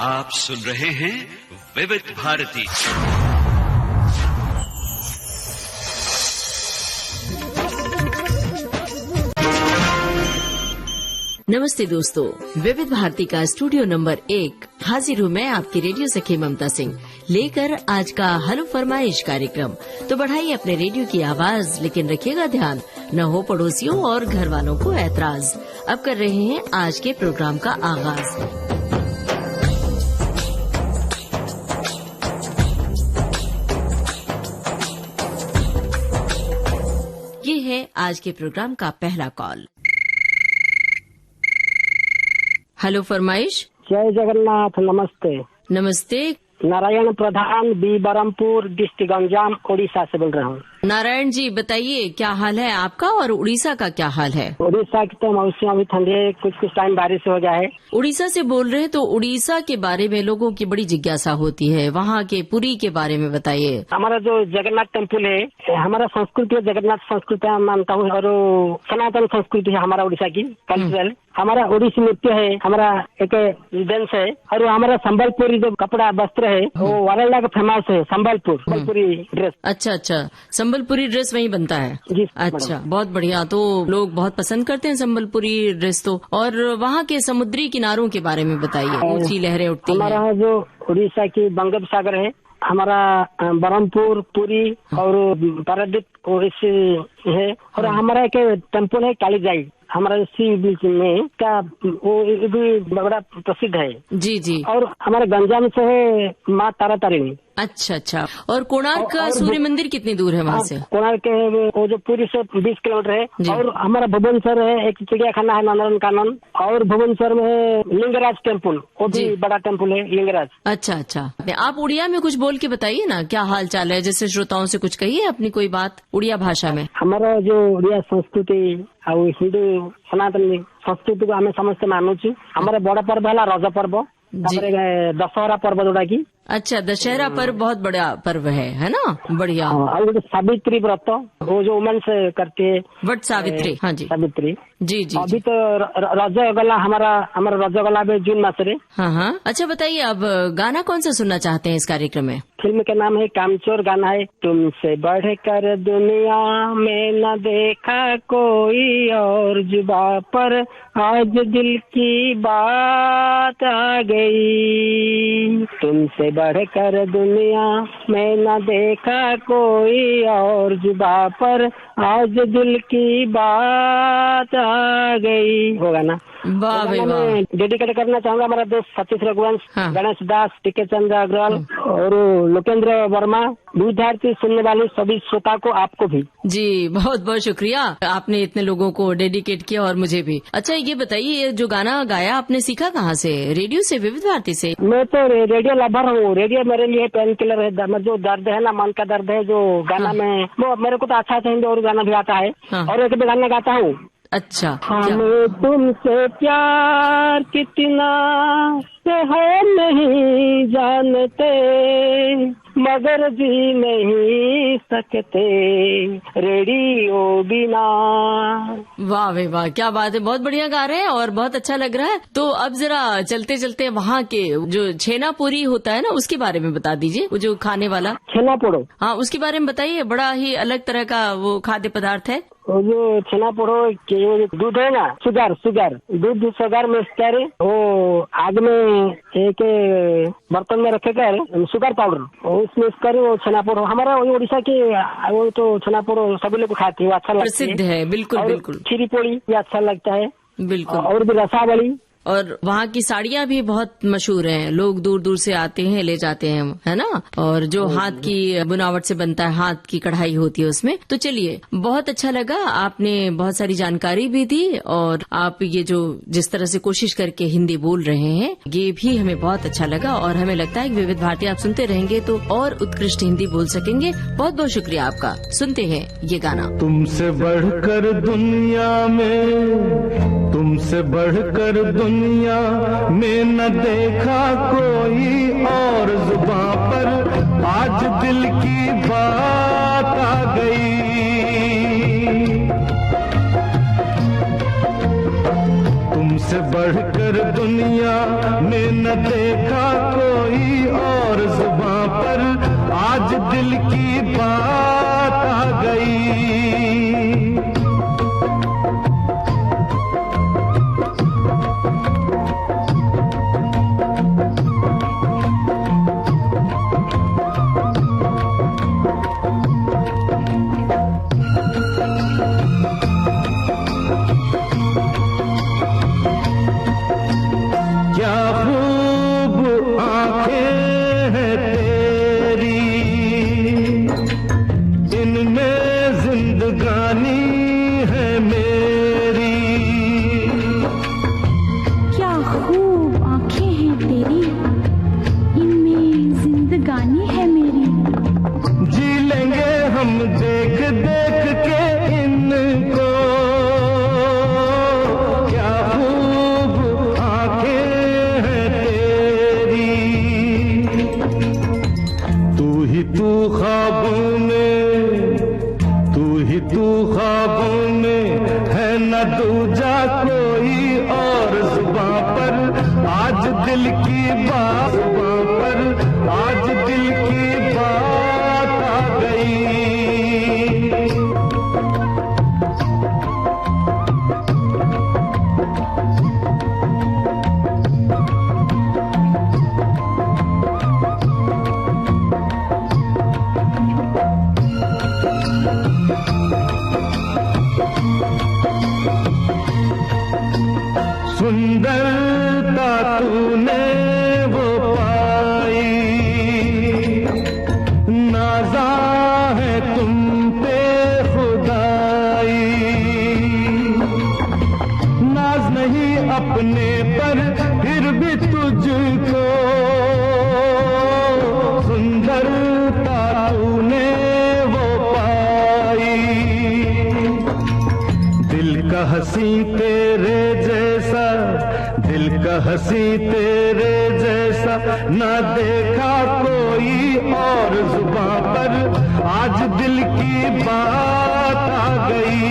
आप सुन रहे हैं विविध भारती। नमस्ते दोस्तों, विविध भारती का स्टूडियो नंबर 1 हाजिर हूँ मैं, आपकी रेडियो सखी ममता सिंह, लेकर आज का हेलो फरमाइश कार्यक्रम। तो बढ़ाइए अपने रेडियो की आवाज, लेकिन रखिएगा ध्यान न हो पड़ोसियों और घर वालों को ऐतराज। अब कर रहे हैं आज के प्रोग्राम का आगाज। ये है आज के प्रोग्राम का पहला कॉल। हेलो फरमाइश। जय जगन्नाथ। नमस्ते। नमस्ते। नारायण प्रधान, बी बरमपुर, डिस्ट्रिक्ट गंजाम, उड़ीसा से बोल रहा हूँ। नारायण जी बताइए, क्या हाल है आपका और उड़ीसा का क्या हाल है? उड़ीसा की तो मौसम अभी ठंडी है, कुछ टाइम बारिश हो गया है। उड़ीसा से बोल रहे हैं तो उड़ीसा के बारे में लोगों की बड़ी जिज्ञासा होती है, वहाँ के पुरी के बारे में बताइए। हमारा जो जगन्नाथ टेम्पल है, हमारा संस्कृति है, जगन्नाथ संस्कृति मानता हूँ, और सनातन संस्कृति है हमारा उड़ीसा की कल्चरल। हमारा उड़ीसी नृत्य है, हमारा एक डांस है, और हमारा संबलपुरी जो कपड़ा वस्त्र है वो वाराणसी का फेमस है, संबलपुरी ड्रेस। अच्छा, संबलपुरी ड्रेस वहीं बनता है जी। अच्छा, बहुत बढ़िया। तो लोग बहुत पसंद करते हैं संबलपुरी ड्रेस तो। और वहाँ के समुद्री किनारों के बारे में बताइए, ऊंची लहरें उठती हैं। हमारा जो उड़ीसा की बंगोपसागर है, हमारा बरमपुर, पुरी और पारादीप उड़ीसी है, और हमारा एक टेम्पल है कालीजाई, हमारा सी बीच में का, वो भी बड़ा प्रसिद्ध है। जी। और हमारे गंजाम से है माँ तारा तारिणी। अच्छा। और कोणार्क का सूर्य मंदिर कितनी दूर है वहाँ से? कोणार्क के वो जो पुरी से 20 किलोमीटर है। और हमारा भुवनेश्वर है, एक चिड़ियाखाना है नंदन कानन, और भुवनेश्वर में है लिंगराज टेम्पल, वो भी बड़ा टेम्पल है लिंगराज। अच्छा। आप उड़िया में कुछ बोल के बताइए ना, क्या हाल चाल है, जैसे श्रोताओं से कुछ कहिए अपनी कोई बात उड़िया भाषा में। हमारा जो उड़िया संस्कृति और हिंदू सनातन संस्कृति को हमें समस्त मानुची। हमारा बड़ा पर्व है रज पर्व, दशहरा पर्व जोड़ा की। अच्छा, दशहरा पर्व बहुत बड़ा पर्व है ना? बढ़िया। और सावित्री व्रत, वो जो वुमेन से करते है, वट सावित्री। हाँ जी, सावित्री। जी। अभी तो रज गला, हमारा रज गला भी जून मास रे। हाँ। अच्छा बताइए, अब गाना कौन सा सुनना चाहते हैं इस कार्यक्रम में? फिल्म का नाम है कामचोर, गाना है तुमसे बढ़कर दुनिया में न देखा कोई और, जुबा पर आज दिल की बात आ गई, तुमसे बढ़कर दुनिया में न देखा कोई और, जुबा पर आज दिल की बात आ गई। वो गाना वाह भाई वाह। डेडिकेट करना चाहूंगा हमारा दोस्त सतीश रघुवंश, गणेश दास, टीके चंद्र अग्रवाल और लोकेंद्र वर्मा, विद्यार्थी सुनने वाले सभी श्रोता को, आपको भी। जी, बहुत बहुत शुक्रिया, आपने इतने लोगों को डेडिकेट किया और मुझे भी। अच्छा ये बताइए, ये जो गाना गाया आपने सीखा कहाँ से? रेडियो से, विविध भारती से? मैं तो रेडियो लवर हूँ। रेडियो मेरे लिए पेन किलर है, जो दर्द है ना, मन का दर्द है, जो गाना में वो मेरे को तो अच्छा हिंदी और गाना भी आता है, और एक भी गाना गाता हूँ। अच्छा। हमें तुमसे प्यार कितना है नहीं जानते, मगर जी नहीं सकते रेडियो बिना। वाह भाई वाह, क्या बात है, बहुत बढ़िया गा रहे हैं और बहुत अच्छा लग रहा है। तो अब जरा चलते चलते वहाँ के जो छेना पूरी होता है ना, उसके बारे में बता दीजिए। वो जो खाने वाला छेना पोड़ो, हाँ, उसके बारे में बताइए। बड़ा ही अलग तरह का वो खाद्य पदार्थ है। वो जो छेना पोड़ो, दूध है ना, दूध शुगर मिक्स कर, वो आग में एक बर्तन में रखे कर शुगर पाउडर उसमें कर, वो छेना पोड़ो हमारा वही उड़ीसा की, वो तो छेना पोड़ो सभी लोग खाते हैं, अच्छा लगता है, प्रसिद्ध है। बिल्कुल। खीरी पोड़ी भी अच्छा लगता है, बिल्कुल। और भी रसावली। और वहाँ की साड़ियाँ भी बहुत मशहूर हैं, लोग दूर दूर से आते हैं, ले जाते हैं, है ना? और जो हाथ की बुनावट से बनता है, हाथ की कढ़ाई होती है उसमें। तो चलिए, बहुत अच्छा लगा, आपने बहुत सारी जानकारी भी दी, और आप ये जो जिस तरह से कोशिश करके हिंदी बोल रहे हैं, ये भी हमें बहुत अच्छा लगा, और हमें लगता है कि विविध भारती आप सुनते रहेंगे तो और उत्कृष्ट हिंदी बोल सकेंगे। बहुत बहुत शुक्रिया आपका। सुनते हैं ये गाना। तुमसे बढ़कर दुनिया में, तुमसे बढ़कर दुनिया में न देखा कोई और, जुबां पर आज दिल की बात आ गई, तुमसे बढ़कर दुनिया में न देखा कोई और, जुबां पर आज दिल की बात आ गई। क्या खूब आंखें हैं तेरी, इनमें जिंदगानी है मेरी। क्या खूब आंखें हैं तेरी, इनमें जिंदगानी है मेरी। जी लेंगे हम देख देख के इनको, क्या खूब आंखें हैं तेरी। तू ही तू ख्वाबों में, तू ही तू ख्वाबों में है न दूजा कोई और, जुबां पर आज दिल की बात, जुबां पर आज दिल की बात आ गई। सुंदरता तूने वो पाई, नाज़ा है तुम पे खुदाई। नाज नहीं अपने पर फिर भी तुझको, सुंदरता तूने वो पाई। दिल का हंसी तेरे जैसा, दिल का हंसी तेरे जैसा न देखा कोई और, जुबां पर आज दिल की बात आ गई।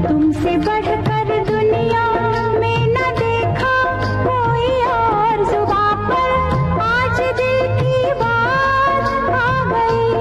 तुमसे बढ़कर दुनिया में न देखा कोई और, जुबां पर आज दिल की बात आ गई।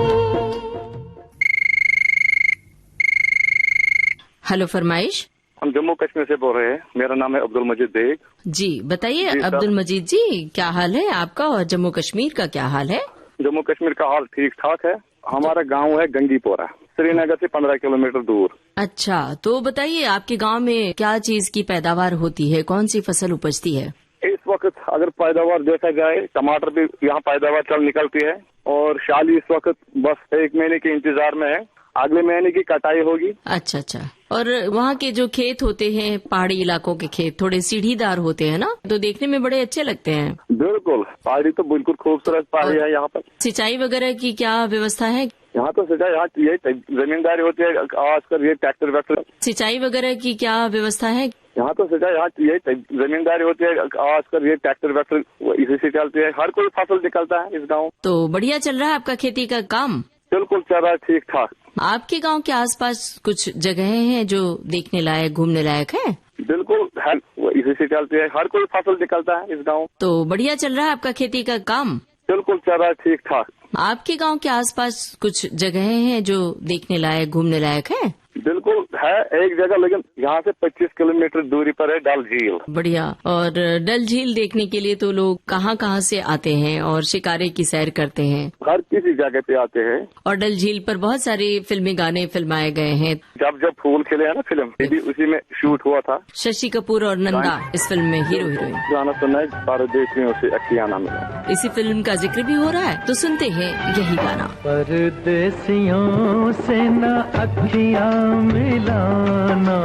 हेलो फरमाइश। हम जम्मू कश्मीर से बोल रहे हैं। मेरा नाम है अब्दुल मजीद बेग। जी बताइए जी, अब्दुल मजीद जी, क्या हाल है आपका और जम्मू कश्मीर का क्या हाल है? जम्मू कश्मीर का हाल ठीक ठाक है। हमारा गांव है गंगीपोरा, श्रीनगर से 15 किलोमीटर दूर। अच्छा, तो बताइए आपके गांव में क्या चीज की पैदावार होती है, कौन सी फसल उपजती है? इस वक्त अगर पैदावार देखा जाए, टमाटर भी यहाँ पैदावार चल निकलती है, और शाली इस वक्त बस 1 महीने के इंतजार में है, अगले महीने की कटाई होगी। अच्छा अच्छा। और वहाँ के जो खेत होते हैं, पहाड़ी इलाकों के खेत थोड़े सीढ़ीदार होते हैं ना, तो देखने में बड़े अच्छे लगते हैं। बिल्कुल, पहाड़ी तो बिल्कुल खूबसूरत पहाड़ी है यहाँ पर। सिंचाई वगैरह की क्या व्यवस्था है? यहाँ तो सिंचाई, यहाँ ये जमींदारी होती है, आजकल ये ट्रैक्टर वैक्टर। सिंचाई वगैरह की क्या व्यवस्था है? यहाँ तो सिंचाई, यहाँ ये जमींदारी होती है, आजकल ये ट्रैक्टर वैक्टर इसी से चलती है, हर कोई फसल निकलता है इस गाँव। तो बढ़िया चल रहा है आपका खेती का काम? बिल्कुल चल रहा है ठीक ठाक। आपके गांव के आसपास कुछ जगहें हैं जो देखने लायक, घूमने लायक है? बिल्कुल है, इसी से चलती है, हर कोई फसल निकलता है इस गाँव। तो बढ़िया चल रहा है आपका खेती का काम? बिल्कुल चल रहा है ठीक ठाक। आपके गांव के आसपास कुछ जगहें हैं जो देखने लायक, घूमने लायक है? बिल्कुल है एक जगह, लेकिन यहाँ से 25 किलोमीटर दूरी पर है डल झील। बढ़िया। और डल झील देखने के लिए तो लोग कहाँ कहाँ से आते हैं और शिकारे की सैर करते हैं? हर किसी जगह पे आते हैं। और डल झील पर बहुत सारे फिल्मी गाने फिल्माए गए हैं। जब फूल खिले है ना फिल्म, ये भी उसी में शूट हुआ था। शशि कपूर और नंदा इस फिल्म में हीरो हीरोइन। गाना सुनना है, परदेसियों से अखियां ना मिला। इसी फिल्म का जिक्र भी हो रहा है, तो सुनते हैं यही गाना। परदेसियों से न अखियां मिलाना,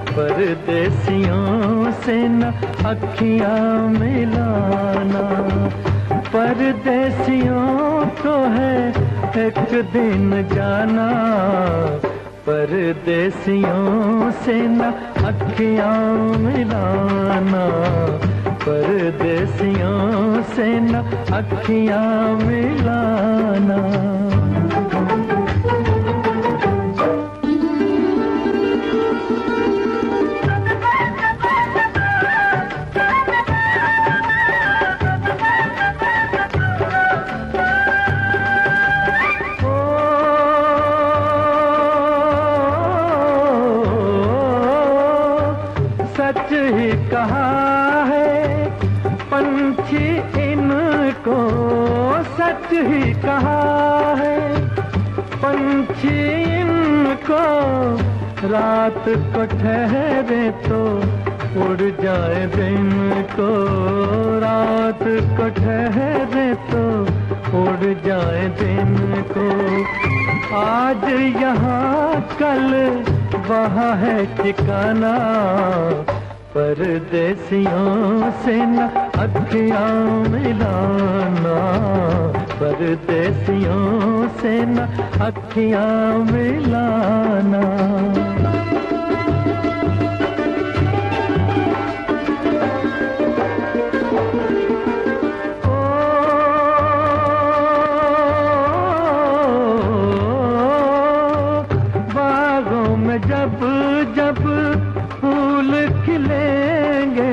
परदेसियों से न अखियां मिलाना, परदेसियों को है एक दिन जाना, परदेसियों से न अखियां मिलाना, परदेसियों से न अखियां मिलाना। ही कहा है, पंछी इनको सच ही कहा है, पंछी इनको रात को ठहरे तो उड़ जाए दिन को, रात को ठहरे तो उड़ जाए दिन को। आज यहाँ कल वहाँ है ठिकाना, परदेसियों से न अखियाँ मिलाना, परदेसियों से न अखियाँ मिलाना। जब जब फूल खिलेंगे,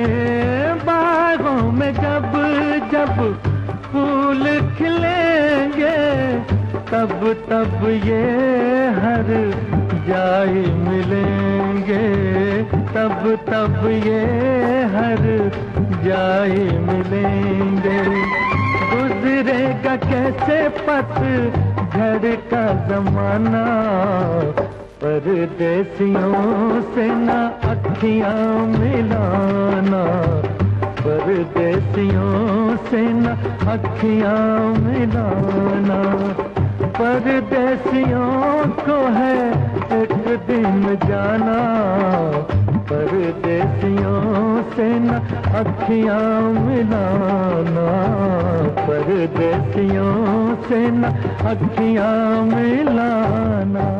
बागों में जब जब फूल खिलेंगे, तब तब ये हर जाए मिलेंगे, तब तब ये हर जाए मिलेंगे। गुजरेगा कैसे पतझड़ का जमाना, परदेसियों से न अखियाँ मिलाना, परदेसियों से न अखियाँ मिलाना। परदेसियों को है एक दिन जाना, परदेसियों से न अखियाँ मिलाना, परदेसियों से न अखियाँ मिलाना।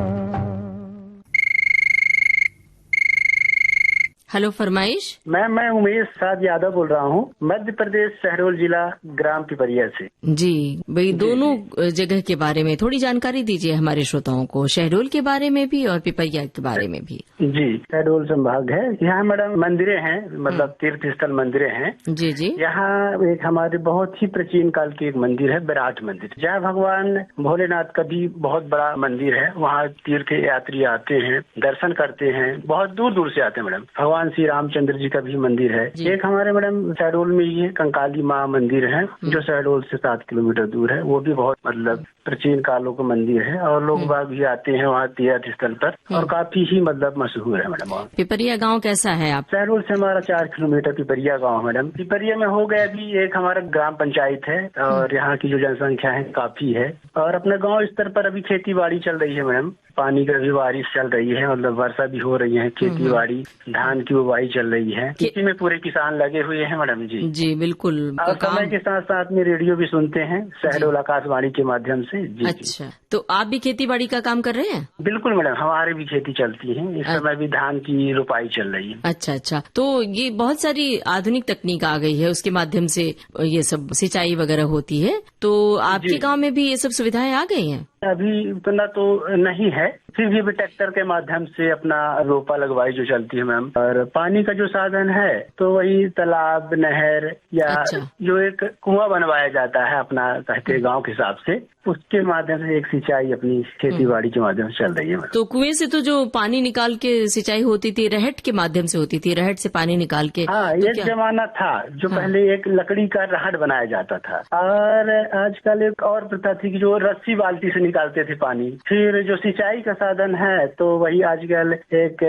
हेलो फरमाइश। मैं उमेश साद यादव बोल रहा हूँ, मध्य प्रदेश शहडोल जिला ग्राम पिपरिया से। जी भाई, दोनों जगह के बारे में थोड़ी जानकारी दीजिए हमारे श्रोताओं को, शहडोल के बारे में भी और पिपरिया के बारे में भी। जी, शहडोल संभाग है, यहाँ मैडम मंदिरें हैं, मतलब तीर्थ स्थल मंदिरें हैं। जी जी। यहाँ एक हमारे बहुत ही प्राचीन काल की एक मंदिर है, विराट मंदिर, जहाँ भगवान भोलेनाथ का भी बहुत बड़ा मंदिर है। वहाँ तीर्थ यात्री आते हैं, दर्शन करते हैं, बहुत दूर दूर से आते हैं मैडम। भगवान श्री रामचंद्र जी का भी मंदिर है। एक हमारे मैडम शहडोल में ये कंकाली माँ मंदिर है, जो शहडोल से 7 किलोमीटर दूर है। वो भी बहुत मतलब प्राचीन कालों का मंदिर है और लोग बाग भी आते हैं वहाँ तीर्थ स्थल पर, और काफी ही मतलब मशहूर है मैडम। पिपरिया गांव कैसा है आप? शहडोल से हमारा 4 किलोमीटर पिपरिया गांव मैडम। पिपरिया में हो गया भी एक हमारा ग्राम पंचायत है, और यहाँ की जो जनसंख्या है काफी है। और अपने गाँव स्तर पर अभी खेती बाड़ी चल रही है मैडम, पानी का भी बारिश चल रही है, मतलब वर्षा भी हो रही है, खेती बाड़ी धान की बुवाई चल रही है, खेती में पूरे किसान लगे हुए हैं मैडम। जी जी बिल्कुल। और समय के साथ साथ में रेडियो भी सुनते हैं शहडोल आकाशवाणी के माध्यम से। जी अच्छा, तो आप भी खेती बाड़ी का काम कर रहे हैं? बिल्कुल मैडम, हमारे भी खेती चलती है, इस समय भी धान की रोपाई चल रही है। अच्छा अच्छा, तो ये बहुत सारी आधुनिक तकनीक आ गई है, उसके माध्यम से ये सब सिंचाई वगैरह होती है, तो आपके गाँव में भी ये सब सुविधाएं आ गई हैं? अभी उतना तो नहीं है, फिर भी ट्रैक्टर के माध्यम से अपना रोपा लगवाई जो चलती है मैम। और पानी का जो साधन है तो वही तालाब, नहर या जो एक कुआं बनवाया जाता है अपना कहते गांव के हिसाब से, उसके माध्यम से एक सिंचाई अपनी खेती बाड़ी के माध्यम से चल रही है। तो कुएं से तो जो पानी निकाल के सिंचाई होती थी, रहट के माध्यम से होती थी, रहट से पानी निकाल के। हाँ, एक जमाना था जो पहले एक लकड़ी का रहट बनाया जाता था, और आजकल एक और प्रथा थी कि जो रस्सी बाल्टी से निकालते थे पानी। फिर जो सिंचाई का साधन है तो वही आजकल एक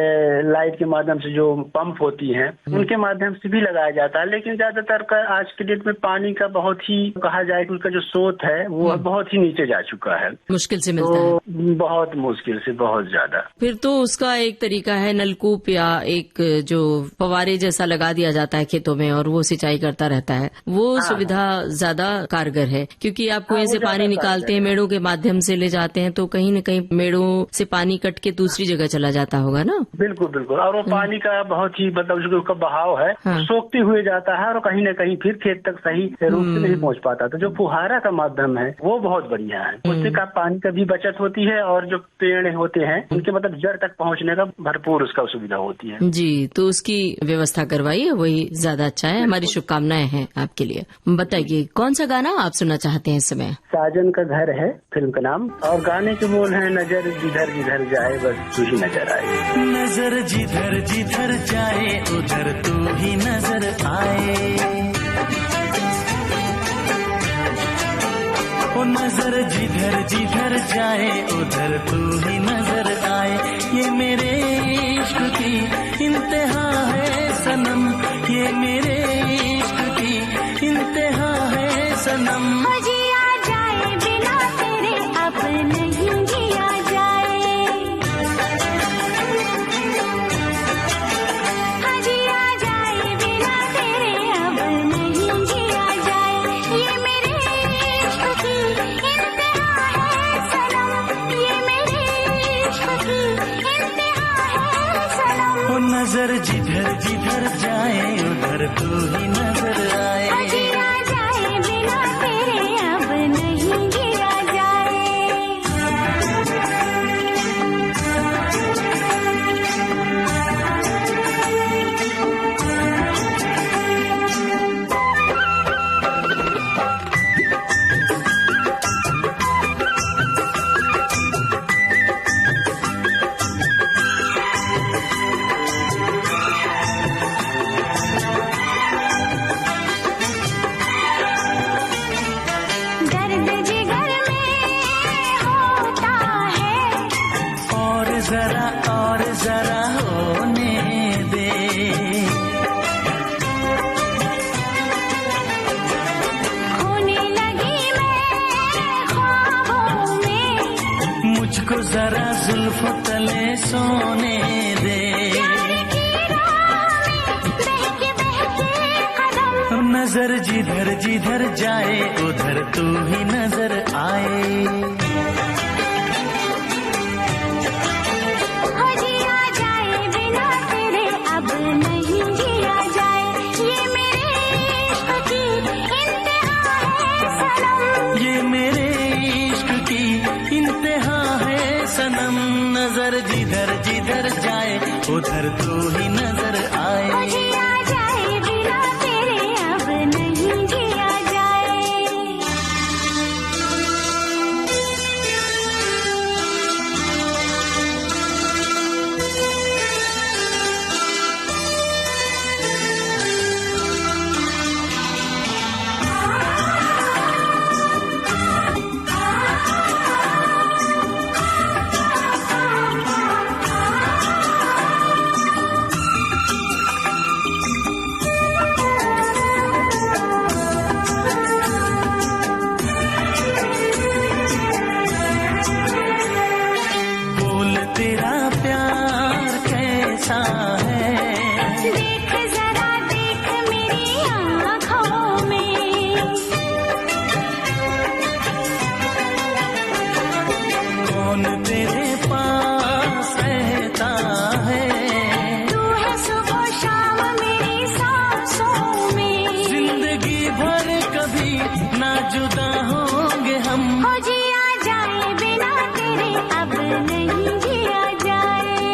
लाइट के माध्यम से जो पंप होती है उनके माध्यम से भी लगाया जाता है। लेकिन ज्यादातर का आज के डेट में पानी का बहुत ही कहा जाए कि उसका जो स्रोत है वो बहुत ही नीचे जा चुका है, मुश्किल से मिलता है, बहुत मुश्किल से, बहुत ज्यादा। फिर तो उसका एक तरीका है नलकूप या एक जो फवारे जैसा लगा दिया जाता है खेतों में और वो सिंचाई करता रहता है, वो सुविधा ज्यादा कारगर है, क्योंकि आप कुएं से पानी निकालते हैं, मेड़ों के माध्यम से ले जाते हैं, तो कहीं न कहीं मेड़ों से पानी कट के दूसरी जगह चला जाता होगा ना। बिल्कुल बिल्कुल, और वो पानी का बहुत ही मतलब उसका बहाव है, सोखते हुए जाता है और कहीं न कहीं फिर खेत तक सही रूप से नहीं पहुंच पाता। तो जो फुहारा का माध्यम है वो बहुत बढ़िया है। उससे का पानी का भी बचत होती है और जो पेड़ होते हैं उनके मतलब जड़ तक पहुंचने का भरपूर उसका सुविधा होती है। जी, तो उसकी व्यवस्था करवाइए, वही ज्यादा अच्छा है। हमारी शुभकामनाएं हैं आपके लिए। बताइए कौन सा गाना आप सुनना चाहते हैं इस समय? साजन का घर है फिल्म का नाम, और गाने के बोल है नजर जिधर जिधर जाए बस तू ही नजर आए। नजर जिधर जिधर जाए उधर तू ही नजर आए, ओ नजर जिधर जिधर जाए उधर तू ही नजर आए। ये मेरे इश्क की इंतहा है सनम, ये मेरे इश्क की इंतहा है सनम। जिया जाए बिना तेरे अब नहीं जिया जाए, जिया जाए बिना तेरे अब नहीं जिया जाए। ये मेरे इश्क की इंतहा है सनम, ये मेरे इश्क की इंतहा है सनम। ओ नजर जिधर जिधर जाए उधर तू ही नजर आए, जिया जाए बिना तेरे अब नहीं जिया जाए। दर्द जिगर में होता है, और जरा होने दे। खोने लगी मैं ख्वाबों में, मुझको जरा जुल्फों तले सोने दे। प्यार की राह में बहके बहके कदम, नजर जिधर जिधर जाए उधर तू ही नजर आए, जिया जाए बिना तेरे अब नहीं जिया जाए। ये मेरे इश्क की इंतहा है सनम, ये मेरे इश्क की इंतहा है सनम। नजर जिधर जिधर जाए उधर तू ही नजर आए, जिया जाए बिना तेरे अब नहीं जिया जाए। बोल तेरा प्यार कैसा है, देख जरा देख मेरी आँखों में, कौन तेरे पास रहता है। तू है सुबह शाम मेरी सांसों में, जिंदगी भर कभी ना जुदा होंगे हम, जिया जाए बिना तेरे अब नहीं जिया जाए।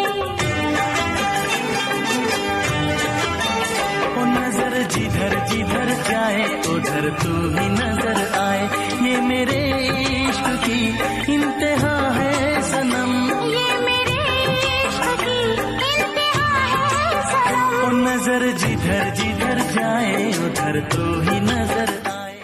ओ नजर जिधर जिधर जाए उधर तू ही नजर आए। ये मेरे इश्क की इंतहा है सनम, ये मेरे इश्क की इंतहा है सनम। ओ नजर जिधर जिधर जाए उधर तू ही नजर आए।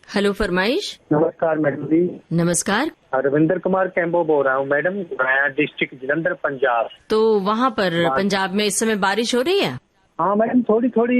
हेलो फरमाइश। नमस्कार मैडम जी। नमस्कार। रविंदर कुमार कैम्बो बोल रहा हूँ मैडम, गया डिस्ट्रिक्ट जलंधर पंजाब। तो वहाँ पर पंजाब में इस समय बारिश हो रही है? हाँ मैडम, थोड़ी थोड़ी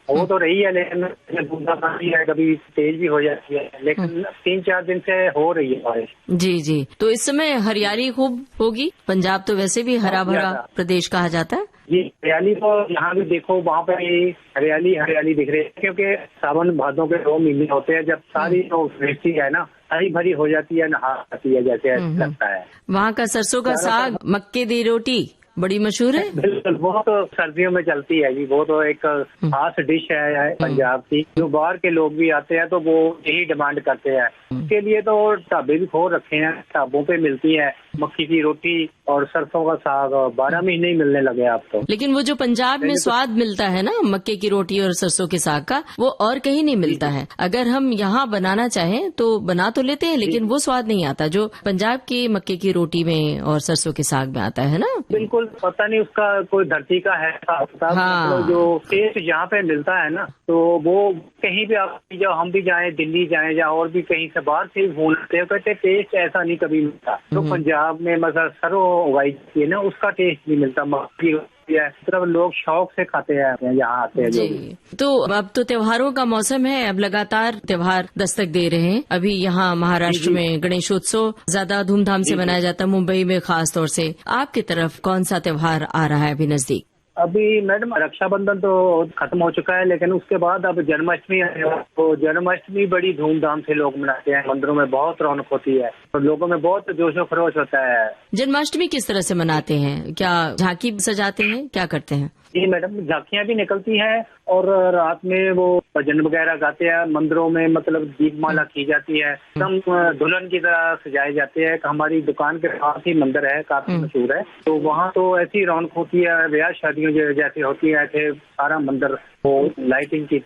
हो तो रही है, लेकिन बूंदाबांदी है, कभी तेज भी हो जाती है, लेकिन 3-4 दिन से हो रही है बारिश। जी जी, तो इस समय हरियाली खूब होगी। पंजाब तो वैसे भी हरा भरा प्रदेश कहा जाता है। जी, हरियाली तो यहाँ भी देखो, वहाँ पे हरियाली दिख रही है, क्योंकि सावन भादों के 2 महीने होते हैं जब सारी जो वृष्टि है ना हरी भरी हो जाती है, नहा आती है, जैसे लगता है। वहाँ का सरसों का साग, मक्के दी रोटी बड़ी मशहूर है। बिल्कुल, वो तो सर्दियों में चलती है जी। वो तो एक खास डिश है पंजाब की, जो बाहर के लोग भी आते हैं तो वो यही डिमांड करते हैं। इसके लिए तो ढाबे भी खोल रखे हैं, ढाबों पे मिलती है मक्की की रोटी और सरसों का साग, 12 महीने ही मिलने लगे आप तो। लेकिन वो जो पंजाब में स्वाद मिलता है ना मक्के की रोटी और सरसों के साग का, वो और कहीं नहीं मिलता है। अगर हम यहाँ बनाना चाहें तो बना तो लेते हैं, लेकिन वो स्वाद नहीं आता जो पंजाब की मक्के की रोटी में और सरसों के साग में आता है ना। बिल्कुल, पता नहीं उसका कोई धरती का है हाँ। मतलब जो टेस्ट यहाँ पे मिलता है ना, तो वो कहीं भी आप जब हम भी जाएं, दिल्ली जाएं या और भी कहीं से बाहर से फोन करते हैं, कहते टेस्ट ऐसा नहीं कभी मिलता। तो पंजाब में मतलब सरसों उगाई जाती है ना, उसका टेस्ट नहीं मिलता। मक्की है सिर्फ लोग शौक से खाते हैं, यहाँ आते हैं जी। तो अब तो त्योहारों का मौसम है, अब लगातार त्योहार दस्तक दे रहे हैं। अभी यहाँ महाराष्ट्र में गणेशोत्सव ज्यादा धूमधाम से मनाया जाता है, मुंबई में खास तौर से। आपकी तरफ कौन सा त्योहार आ रहा है अभी नजदीक? अभी मैडम रक्षाबंधन तो खत्म हो चुका है, लेकिन उसके बाद अब जन्माष्टमी है। तो जन्माष्टमी बड़ी धूमधाम से लोग मनाते हैं, मंदिरों में बहुत रौनक होती है और लोगों में बहुत जोशो खरोश होता है। जन्माष्टमी किस तरह से मनाते हैं? क्या झांकी सजाते हैं, क्या करते हैं? जी मैडम, झांकियां भी निकलती हैं और रात में वो भजन वगैरह गाते हैं। मंदिरों में मतलब दीपमाला की जाती है, एकदम दुल्हन की तरह सजाए जाते हैं। हमारी दुकान के पास ही मंदिर है, काफी मशहूर है, तो वहाँ तो ऐसी रौनक होती है, ब्याह शादियों जैसे होती है, ऐसे सारा मंदिर वो लाइटिंग की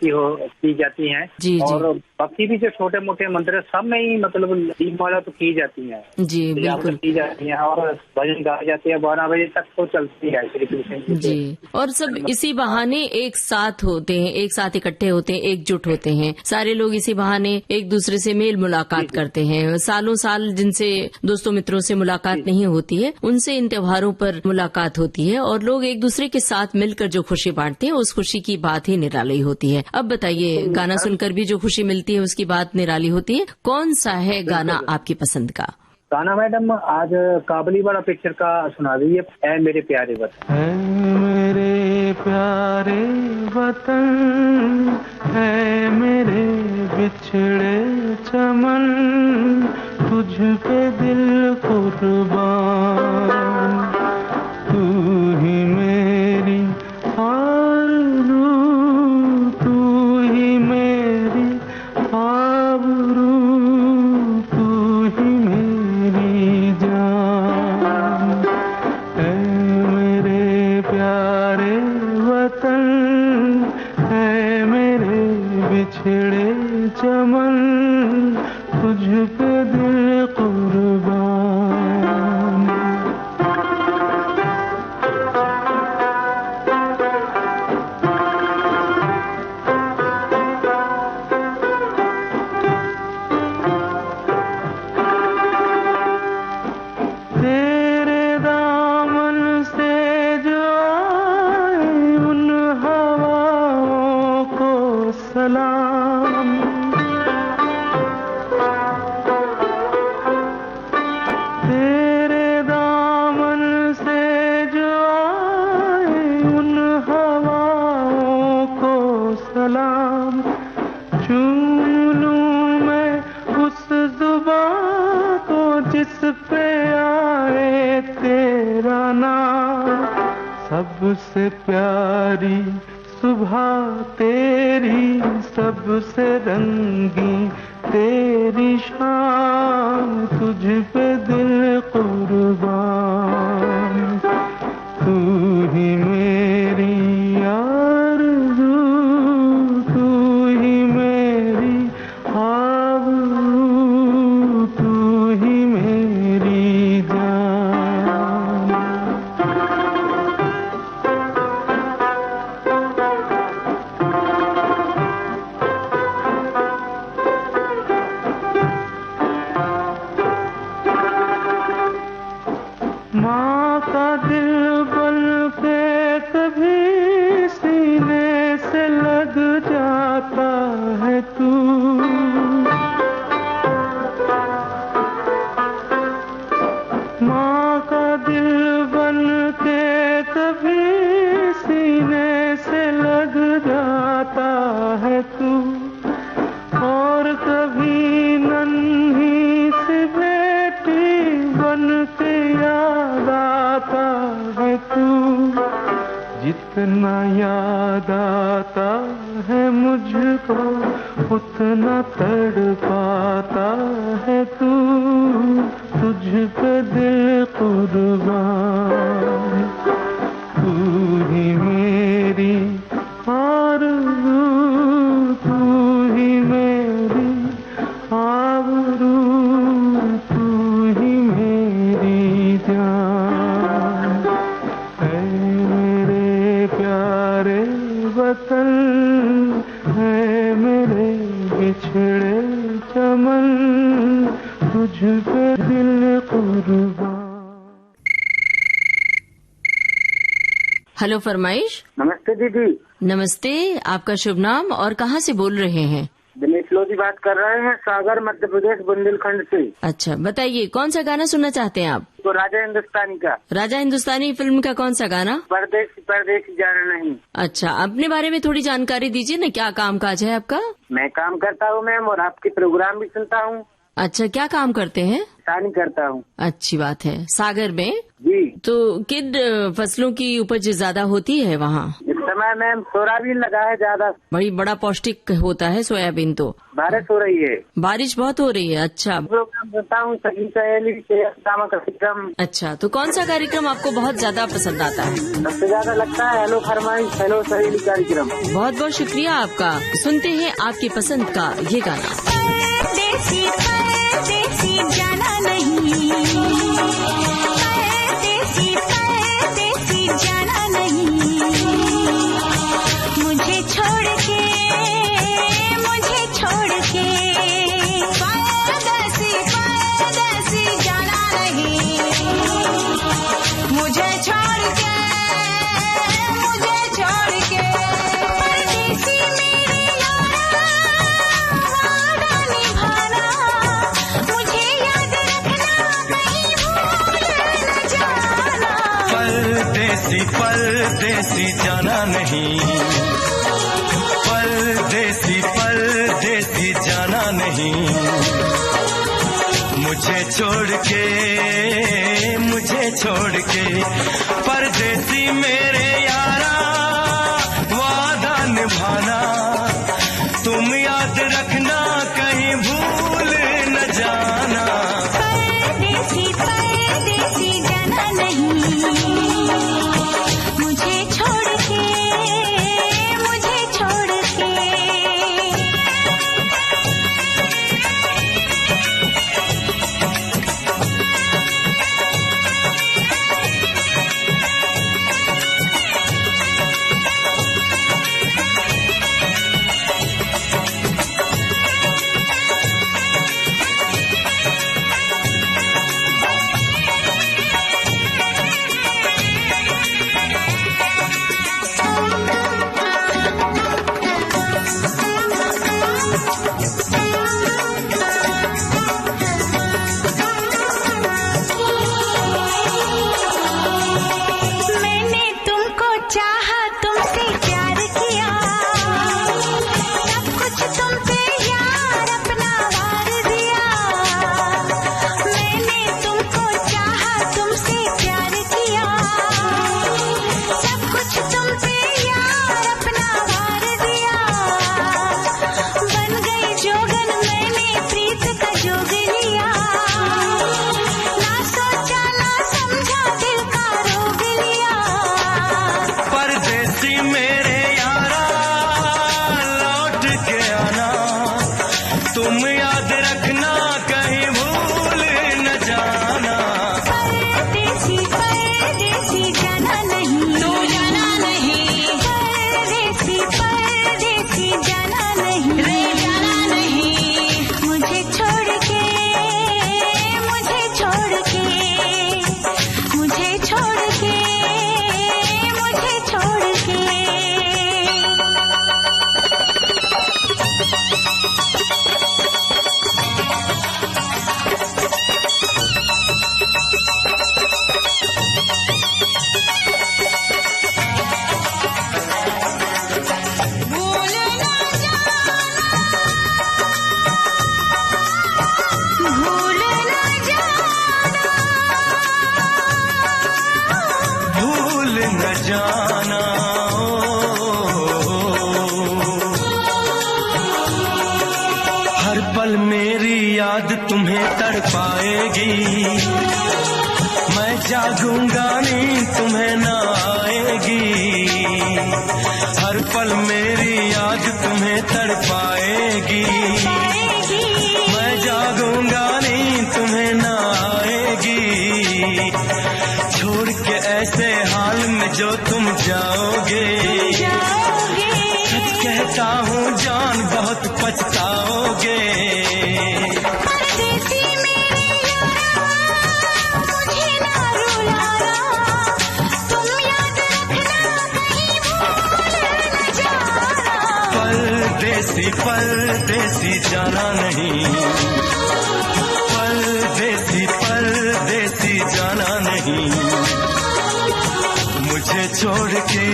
जाती है। और बाकी भी जो छोटे मोटे मंदिर है सब में ही मतलब दीपमाला तो की जाती है। जी बिल्कुल की जाती है और भजन गाए जाते हैं, 12 बजे तक तो चलती है श्री कृष्ण जी। और सब इसी बहाने एक साथ होते हैं, एक साथ इकट्ठे होते हैं, एकजुट होते हैं। सारे लोग इसी बहाने एक दूसरे से मेल मुलाकात करते हैं। सालों साल जिनसे दोस्तों मित्रों से मुलाकात नहीं होती है, उनसे इन त्योहारों पर मुलाकात होती है और लोग एक दूसरे के साथ मिलकर जो खुशी बांटते हैं, उस खुशी की बात ही निराली होती है। अब बताइए, गाना सुनकर भी जो खुशी मिलती है उसकी बात निराली होती है। कौन सा है गाना आपकी पसंद का? गाना मैडम आज काबली वाला पिक्चर का सुना दीजिए, ऐ मेरे प्यारे वतन। ऐ मेरे प्यारे वतन, ऐ मेरे बिछड़े चमन, तुझ पे दिल कुर्बान, तू ही मेरी आरज़ू, तू ही मेरी आबरू, तू ही मेरी जान। ऐ मेरे प्यारे वतन, ऐ मेरे बिछड़े चमन, तुझ पे दिल कुर्बान। तेरे दामन से जो आए उन हवाओं को सलाम, तेरे दामन से जो आए उन हवाओं को सलाम, चूम लूं मैं उस जुबां को जिस पे आए तेरा नाम, सबसे प्यारी सुबह तेरी, सबसे रंगी तेरी शाम, तुझ पे दिल कुर्बान, तू ही मेरी आरज़ू, तू ही मेरी आबरू, तू ही मेरी जान। माँ का दिल बन के कभी सीने से लग जाता है तू, माँ का दिल बन के कभी सीने से लग जाता है तू, और कभी नन्ही सी बेटी बन के याद आ आता है तू, जितना याद आता है मुझको उतना तड़पाता है तू, तुझ पे दिल कुर्बान, तू ही मेरी आरज़ू, तू ही मेरी आबरू, तू ही मेरी जान, है मेरे प्यारे वतन, है मेरे बिछड़े चमन, तुझ पे दिल कुर्बान। हेलो फरमाइश। नमस्ते दीदी, नमस्ते, आपका शुभ नाम और कहाँ से बोल रहे हैं? दिनेश लोधी बात कर रहे हैं, सागर मध्य प्रदेश बुंदेलखंड से। अच्छा, बताइए कौन सा गाना सुनना चाहते हैं आप? तो राजा हिंदुस्तानी का। राजा हिंदुस्तानी फिल्म का कौन सा गाना? परदेसी परदेसी जाना नहीं। अच्छा, अपने बारे में थोड़ी जानकारी दीजिए ना, क्या काम काज है आपका? मैं काम करता हूँ मैम, और आपके प्रोग्राम भी सुनता हूँ। अच्छा, क्या काम करते हैं? किसानी करता हूँ। अच्छी बात है। सागर में जी। तो किन फसलों की उपज ज्यादा होती है वहाँ? इस समय मैम सोयाबीन लगा है ज्यादा। बड़ा पौष्टिक होता है सोयाबीन तो। बारिश हो रही है। बारिश बहुत हो रही है। अच्छा, प्रोग्राम सुनता हूँ, सही सहेली से कार्यक्रम। अच्छा, तो कौन सा कार्यक्रम आपको बहुत ज्यादा पसंद आता है? सबसे ज्यादा लगता है हेलो फरमाइश, हेलो सहेली कार्यक्रम। बहुत बहुत शुक्रिया आपका। सुनते हैं आपकी पसंद का ये गाना। परदेसी परदेसी जाना नहीं, परदेसी परदेसी जाना नहीं, मुझे छोड़ के परदेसी परदेसी जाना नहीं, मुझे छोड़ के परदेसी मेरे यारा वादा निभाना, मुझे याद रखना कहीं भूल न जाना। परदेसी परदेसी जाना नहीं, परदेसी परदेसी जाना नहीं, मुझे छोड़ के परदेसी मेरे यारा वादा निभाना, तुम याद रखना कहीं भूल न जाना। परदेसी परदेसी जाना नहीं, मुझे छोड़ के न जाना। हर पल मेरी याद तुम्हें तड़पाएगी, मैं जागूंगा नींद तुम्हें न आएगी। हर पल मेरी याद तुम्हें तड़पाएगी, मैं जागूंगा नींद तुम्हें न आएगी। छोड़ के ऐसे हाल में जो तुम जाओगे, सच कहता हूँ जान बहुत पछताओगे। परदेसी जाना नहीं, परदेसी जाना नहीं। मुझे छोड़ के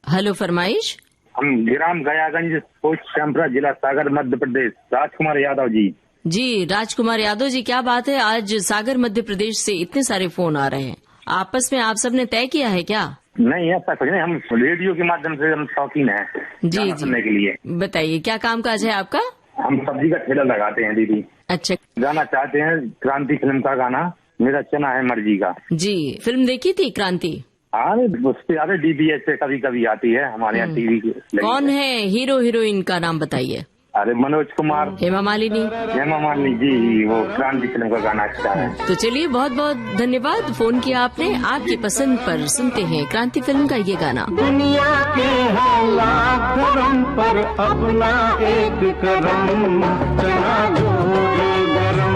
हेलो, फरमाइश। हम ग्राम गयागंज पोस्ट श्यामपुरा जिला सागर मध्य प्रदेश, राजकुमार यादव जी। जी राजकुमार यादव जी, क्या बात है, आज सागर मध्य प्रदेश से इतने सारे फोन आ रहे हैं। आपस में आप सबने तय किया है क्या? नहीं, ऐसा कुछ नहीं, हम रेडियो के माध्यम से हम शौकीन हैं जी सुनने के लिए। बताइए क्या काम काज है आपका? हम सब्जी का ठेला लगाते हैं दीदी। अच्छा, गाना चाहते हैं क्रांति फिल्म का गाना, मेरा चना है मर्जी का। जी, फिल्म देखी थी क्रांति? हाँ, उससे ज्यादा DBS से कभी कभी आती है हमारे यहाँ टीवी। कौन है हीरो हीरोइन का नाम बताइए? अरे मनोज कुमार, हेमा मालिनी जी, वो क्रांति फिल्म का गाना अच्छा है। तो चलिए, बहुत बहुत धन्यवाद, फोन किया आपने। आपकी पसंद पर सुनते हैं क्रांति फिल्म का ये गाना। दुनिया के हालात गरम पर अपना एक करम, चना जोर गरम,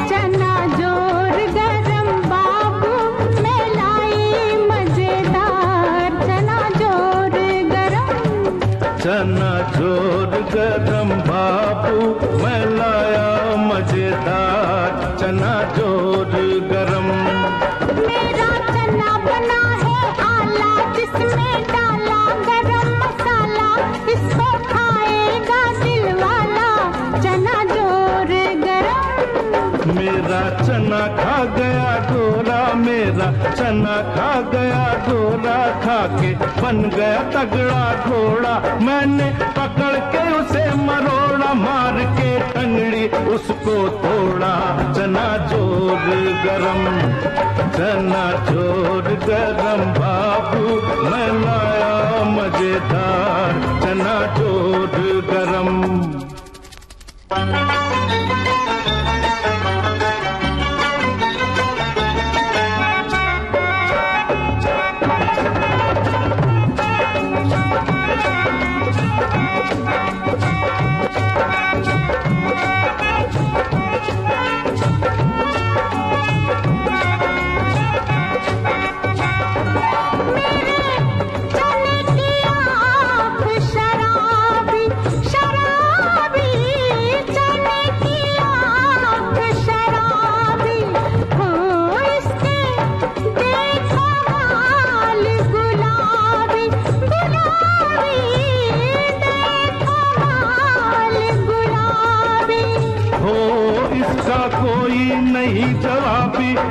चना जोर गरम बाबू मैं लाई मजेदार, चना जोर गरम, चना जोर गरम बाबू मैं लाया मजेदार, चना जोर गरम। मेरा चना बना है आला, जिसमें डाला गरम मसाला, इसको खाएगा दिल वाला, चना जोर गरम। मेरा चना खा गया गोरा, मेरा चना खा गया गोरा, खा के बन गया तगड़ा घोड़ा, मैंने पकड़ के उसे मरोड़ा, मार के टंगड़ी उसको तोड़ा, चना जोर गरम, चना जोर गरम बाबू मैं लाया मजेदार, चना जोर गरम।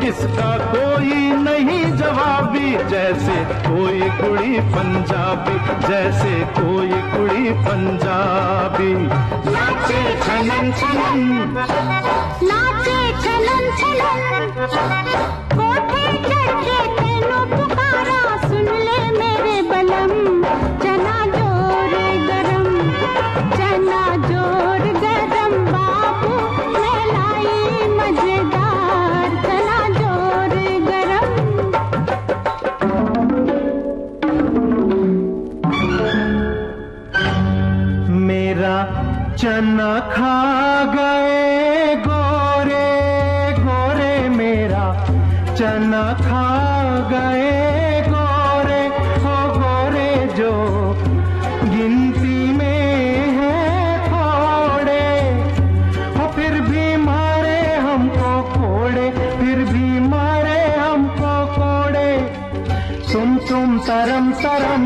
इसका कोई नहीं जवाबी, जैसे कोई कुड़ी पंजाबी, जैसे कोई कुड़ी पंजाबी। नाचे छलन छलन, नाचे छलन छलन, कोठे चढ़ के तेनों पुकारा, सुन ले मेरे बलम, चना जोर गरम, चना जोर गरम बाबू मैं लाई मजेदार, चना जोर गरम। मेरा चना खा गए गोरे गोरे, मेरा चना खा गए गोरे, हो गोरे जो गिनती में है थोड़े, हो फिर भी मारे हमको कोड़े, फिर भी मारे हमको कोड़े। तुम तरम तरम,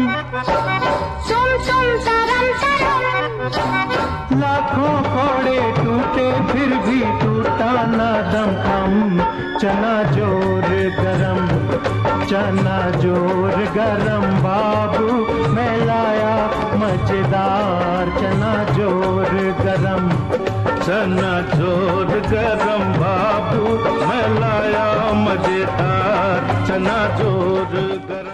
तुम तरम तरम, लाखों कोड़े टूटे फिर भी टूटा दाना दम कम, चना जोर गरम, चना जोर गरम बाबू मैं लाया मजेदार, चना जोर गरम, चना जोर गरम बाबू मैं लाया मजेदार, चना जोर गरम।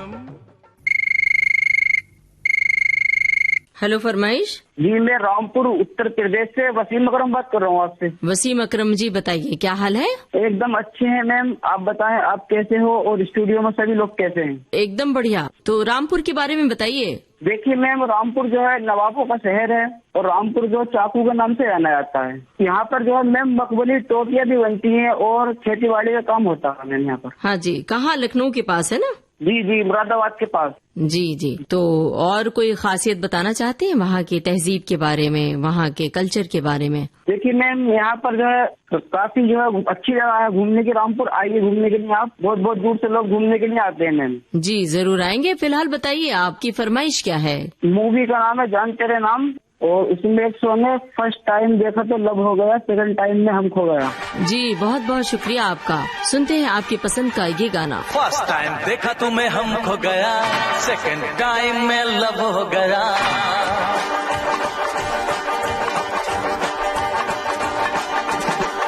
हेलो फरमाइश। जी मैं रामपुर उत्तर प्रदेश से वसीम अकरम बात कर रहा हूँ आपसे। वसीम अकरम जी बताइए क्या हाल है? एकदम अच्छे हैं मैम, आप बताएं आप कैसे हो और स्टूडियो में सभी लोग कैसे हैं? एकदम बढ़िया। तो रामपुर के बारे में बताइए। देखिए मैम, रामपुर जो है नवाबों का शहर है और रामपुर जो चाकू के नाम से जाना जाता है। यहाँ पर जो है मैम मकबूली टोपियाँ भी बनती हैं और खेतीबाड़ी का काम होता है मैम यहाँ पर। हाँ जी, कहाँ? लखनऊ के पास है ना? जी जी, मुरादाबाद के पास। जी जी। तो और कोई खासियत बताना चाहते हैं वहाँ की तहजीब के बारे में, वहाँ के कल्चर के बारे में? देखिए मैम, यहाँ पर जो है काफी जो है अच्छी जगह है घूमने की। रामपुर आइए घूमने के लिए, आप बहुत बहुत दूर से लोग घूमने के लिए आते हैं मैम। जी जरूर आएंगे। फिलहाल बताइए आपकी फरमाइश क्या है? मूवी का नाम है जान तेरे नाम और इसमें एक सॉन्ग है फर्स्ट टाइम देखा तो लब हो गया, सेकंड टाइम में हम खो गया। जी बहुत बहुत शुक्रिया आपका। सुनते हैं आपकी पसंद का ये गाना। फर्स्ट टाइम देखा तुम्हें हम खो गया, सेकंड टाइम में लब हो गया।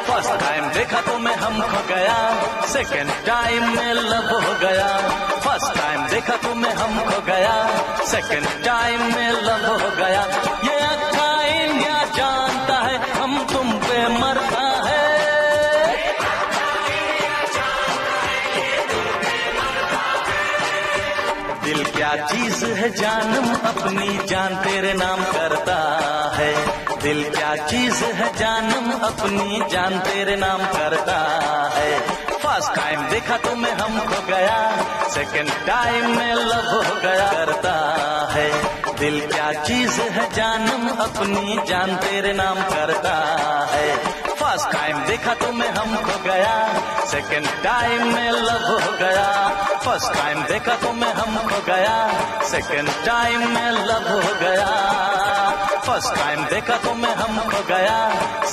फर्स्ट टाइम देखा तुम्हें हम खो गया, सेकंड टाइम में लब हो गया। फर्स्ट टाइम देखा तुम्हें हम खो गया, सेकंड टाइम में लब हो गया। ये अक्का इंडिया जानता है हम तुम पे मरता है। दिल क्या चीज है जानम अपनी जान तेरे नाम करता है। दिल क्या चीज है जानम अपनी जान तेरे नाम करता है। फर्स्ट टाइम देखा तुम्हें हम खो गया, सेकंड टाइम में लब हो गया करता है। दिल क्या चीज है जानम अपनी जान तेरे नाम करता है। फर्स्ट टाइम देखा तुम्हें हम खो गया, सेकंड टाइम में लब हो गया। फर्स्ट टाइम देखा तुम्हें हम खो गया, सेकंड टाइम में लब हो गया। फर्स्ट टाइम देखा तुम्हें हम खो गया,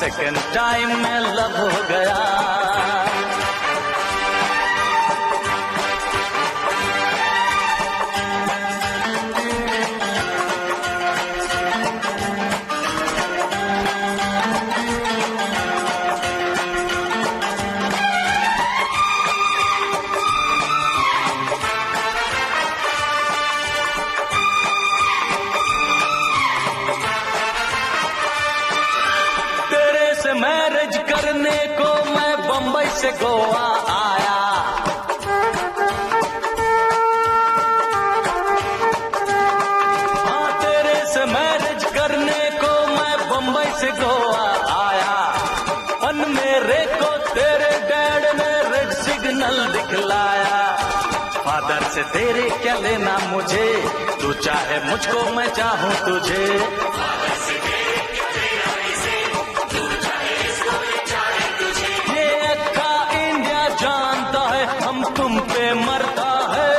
सेकंड टाइम में लब हो गया। मैरिज करने को मैं बम्बई से गोवा आया। हाँ तेरे से मैरिज करने को मैं बम्बई से गोवा आया। पन मेरे को तेरे डैड ने रेड सिग्नल दिखलाया। फादर से तेरे क्या लेना मुझे, तू चाहे मुझको मैं चाहूँ तुझे। तुम पे मरता है।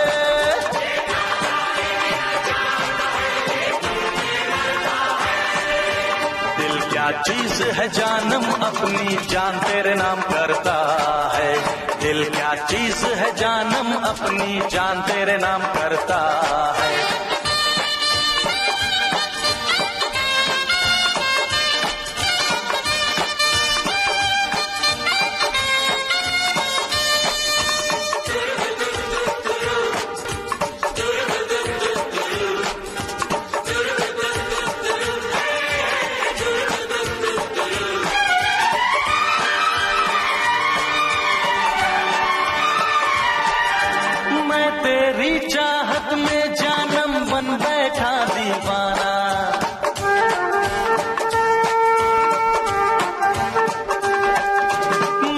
दिल क्या चीज है जानम अपनी जान तेरे नाम करता है। दिल क्या चीज है जानम अपनी जान तेरे नाम करता है। तेरी चाहत में जानम बन बैठा दीवाना।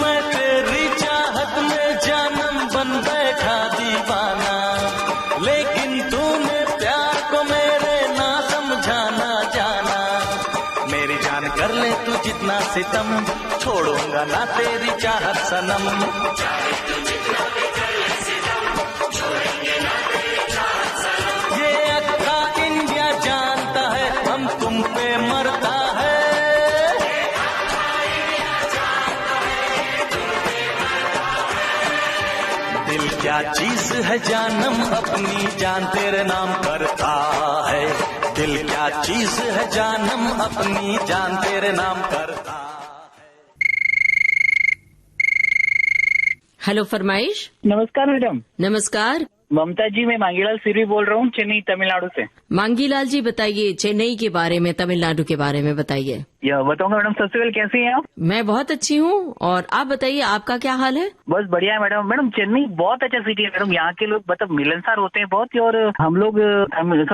मैं तेरी चाहत में जानम बन बैठा दीवाना। लेकिन तूने प्यार को मेरे ना समझाना जाना। मेरी जान कर ले तू जितना सितम, छोड़ूंगा ना तेरी चाहत सनम। तुम पे मरता है। क्या चीज है जानम अपनी जान तेरे नाम करता है, दिल क्या चीज है जानम अपनी जान तेरे नाम करता। हेलो फरमाइश। नमस्कार मैडम। नमस्कार। ममता जी, मैं मांगीलाल सिरी बोल रहा हूँ, चेन्नई तमिलनाडु से। मांगीलाल जी बताइए, चेन्नई के बारे में, तमिलनाडु के बारे में बताइए। या बताऊंगा मैडम। सबसे पहले कैसे हैं आप? मैं बहुत अच्छी हूँ, और आप बताइए आपका क्या हाल है? बस बढ़िया है मैडम। मैडम चेन्नई बहुत अच्छा सिटी है मैडम। यहाँ के लोग मतलब मिलनसार होते हैं बहुत ही। और हम लोग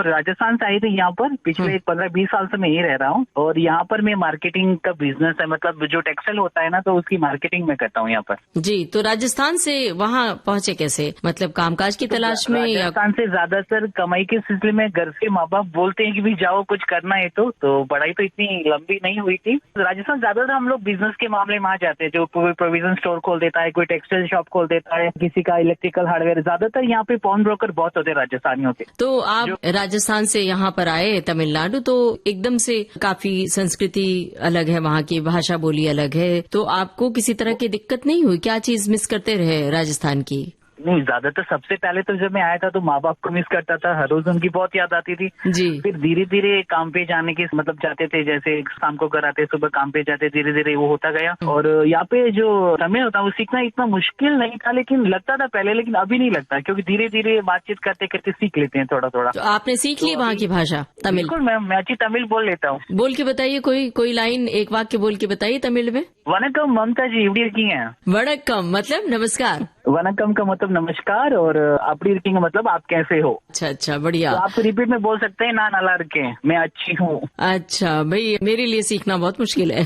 राजस्थान से आए थे यहाँ पर पिछले 15-20 साल से मैं यही रह रहा हूँ। और यहाँ पर मैं मार्केटिंग का बिजनेस है, मतलब जो टेक्सटाइल होता है ना, तो उसकी मार्केटिंग मैं करता हूँ यहाँ पर। जी, तो राजस्थान से वहाँ पहुँचे कैसे? मतलब कामकाज की तलाश में? राजस्थान से ज्यादातर कमाई के सिलसिले में घर से माँ बाप बोलते हैं कि भी जाओ कुछ करना है। तो पढ़ाई तो इतनी लंबी नहीं हुई थी। राजस्थान ज्यादातर हम लोग बिजनेस के मामले में आ जाते हैं। जो कोई प्रोविजन स्टोर खोल देता है, कोई टेक्सटाइल शॉप खोल देता है, किसी का इलेक्ट्रिकल हार्डवेयर। ज्यादातर यहाँ पे पॉन ब्रोकर बहुत होते हैं राजस्थानियों के। तो आप राजस्थान से यहाँ पर आए तमिलनाडु, तो एकदम से काफी संस्कृति अलग है, वहाँ की भाषा बोली अलग है, तो आपको किसी तरह की दिक्कत नहीं हुई? क्या चीज मिस करते रहे राजस्थान की? नहीं, ज्यादातर सबसे पहले तो जब मैं आया था तो माँ बाप को मिस करता था, हर रोज उनकी बहुत याद आती थी जी। फिर धीरे धीरे काम पे जाने के मतलब जाते थे, जैसे शाम को घर आते, सुबह काम पे जाते, धीरे धीरे वो होता गया। और यहाँ पे जो समय होता है वो सीखना इतना मुश्किल नहीं था, लेकिन लगता था पहले, लेकिन अभी नहीं लगता, क्योंकि धीरे धीरे बातचीत करते करते सीख लेते हैं थोड़ा थोड़ा। तो आपने सीख ली वहाँ की भाषा तमिल? बिल्कुल मैम, मैं अच्छी तमिल बोल लेता हूँ। बोल के बताइए, कोई लाइन, एक वाक्य बोल के बताइए तमिल में। वनकम ममता जी, इवड़ी रखी है। वनकम मतलब नमस्कार। वनकम का मतलब नमस्कार, और अपनी रखी का मतलब आप कैसे हो। अच्छा, बढ़िया। तो आप रिपीट में बोल सकते हैं, ना नला रखे, मैं अच्छी हूँ। अच्छा भाई, मेरे लिए सीखना बहुत मुश्किल है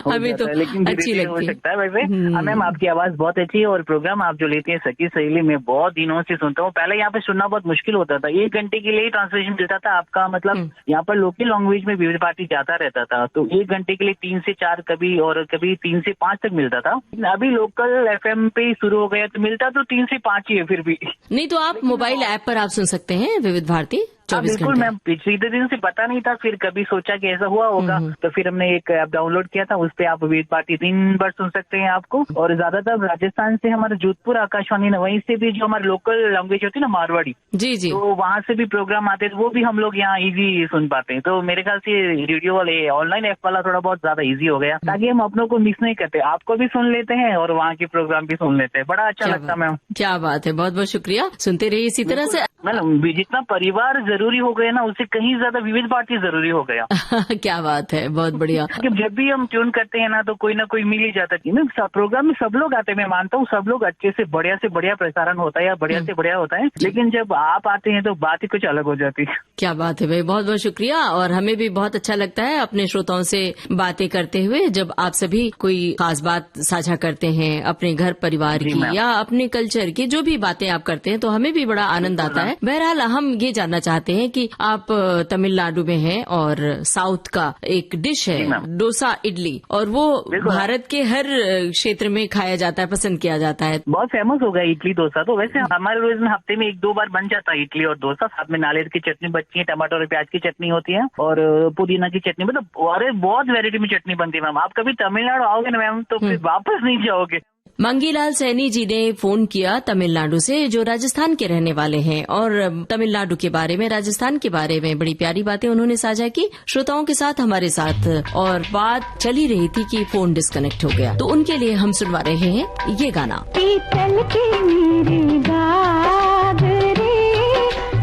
अभी तो, लेकिन अच्छी लगती हो सकता है वैसे। मैम आपकी आवाज बहुत अच्छी है, और प्रोग्राम आप जो लेती है सखी सहेली, मैं बहुत दिनों से सुनता हूँ। पहले यहाँ पे सुनना बहुत मुश्किल होता था, 1 घंटे के लिए ट्रांसलेशन मिलता था आपका, मतलब यहाँ पर लोकल लैंग्वेज में विविध भारती जाता रहता था, तो 1 घंटे के लिए 3 से 4 कभी, और कभी 3 से 5 तक मिलता था। अभी लोकल FM पे शुरू हो गया, तो मिलता तो 3 से 5 ही है फिर भी। नहीं तो आप मोबाइल ऐप पर आप सुन सकते हैं विविध भारती 24 घंटे। बिल्कुल मैम, पिछले दिन से पता नहीं था, फिर कभी सोचा कि ऐसा हुआ होगा, तो फिर हमने एक ऐप डाउनलोड किया था, उस पे आप विविध भारती दिन भर सुन सकते हैं आपको। और ज्यादातर राजस्थान से हमारे जोधपुर आकाशवाणी है, वहीं से भी जो हमारे लोकल लैंग्वेज होती है ना, मारवाड़ी, जी जी, तो वहाँ से भी प्रोग्राम आते हैं, वो भी हम लोग यहाँ इजी सुन पाते हैं। तो मेरे ख्याल से रेडियो वाले ऑनलाइन ऐप वाला थोड़ा बहुत ज्यादा इजी हो गया, ताकि हम अपनों को मिस नहीं करते, आपको भी सुन लेते हैं और वहाँ के प्रोग्राम भी सुन लेते हैं। बड़ा अच्छा लगता मैम। क्या बात है, बहुत बहुत शुक्रिया, सुनते रहिए इसी तरह से। मैडम जितना परिवार जरूरी हो गया ना, उससे कहीं ज्यादा विविध भारती जरूरी हो गया। क्या बात है, बहुत बढ़िया। जब भी हम ट्यून करते हैं ना, तो कोई ना कोई मिल ही जाता है। प्रोग्राम में सब लोग आते हैं, मैं मानता हूँ सब लोग अच्छे से बढ़िया प्रसारण होता है, या बढ़िया से बढ़िया होता है, लेकिन जब आप आते हैं तो बात ही कुछ अलग हो जाती है। क्या बात है भाई, बहुत बहुत शुक्रिया। और हमें भी बहुत अच्छा लगता है अपने श्रोताओं से बातें करते हुए, जब आप सभी कोई खास बात साझा करते हैं अपने घर परिवार की या अपने कल्चर की, जो भी बातें आप करते हैं, तो हमें भी बड़ा आनंद आता है। बहरहाल हम ये जानना चाहते हैं कि आप तमिलनाडु में हैं, और साउथ का एक डिश है डोसा इडली, और वो भारत के हर क्षेत्र में खाया जाता है, पसंद किया जाता है, बहुत फेमस हो गया इडली डोसा। तो वैसे हमारे रोज में हफ्ते में 1-2 बार बन जाता है इडली और डोसा, साथ में नारियल की चटनी बनती है, टमाटर और प्याज की चटनी होती है, और पुदीना की चटनी, मतलब अरे बहुत वेरायटी में चटनी बनती है मैम। आप कभी तमिलनाडु आओगे ना मैम, तो फिर वापस नहीं जाओगे। मंगीलाल सैनी जी ने फोन किया तमिलनाडु से, जो राजस्थान के रहने वाले हैं, और तमिलनाडु के बारे में, राजस्थान के बारे में बड़ी प्यारी बातें उन्होंने साझा की श्रोताओं के साथ, हमारे साथ, और बात चल ही रही थी कि फोन डिस्कनेक्ट हो गया, तो उनके लिए हम सुनवा रहे हैं ये गाना। पीतल की मेरी गागरे